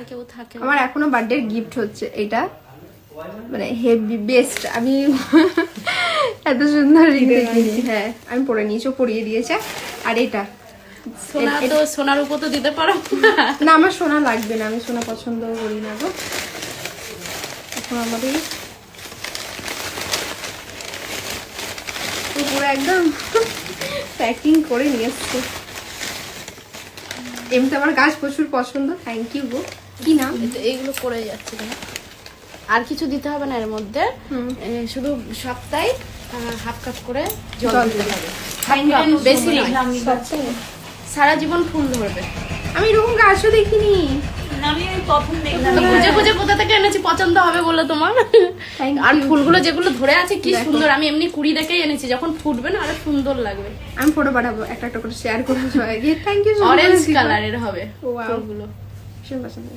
কেউ থাকে। আমার এখনো বার্থডে গিফট হচ্ছে এটা, মানে হেভি বেস্ট। আমি এত সুন্দর রিং দেখিনি। হ্যাঁ আমি পরে নিয়েছি, ও পরিয়ে দিয়েছে। আর এটা সোনা তো, সোনার উপর তো দিতে পারো না, আমার সোনা লাগবে না, আমি সোনা পছন্দ করি না গো। এখন আমাদের পুরো একদম প্যাকিং করে নিয়ে এসছে। এমনি আমার গাছ প্রচুর পছন্দ। থ্যাংক ইউ গো। কি নাম? এইগুলো করে যাচ্ছে না, আর কিছু দিতে হবে না এর মধ্যে। শুধু সপ্তাহে হাফ কাপ করে জল দিতে হবে, বেশি নয়, সারা জীবন ফুল ধরবে। আমি এরকম গাছও দেখিনি। খুঁজে খুঁজে কোথা থেকে এনেছি, পছন্দ হবে বলে তোমার। আর ফুলগুলো যেগুলো ধরে আছে কি সুন্দর, আমি এমনি কুড়ি রেখেই এনেছি, যখন ফুটবে না আরো সুন্দর লাগবে। আমি ফটো পাঠাবো, একটা একটা করে শেয়ার করবো সবাইকে। Thank you so much. Orange কালারের হবে ওয়াও, ফুলগুলো। ভীষণ পছন্দ।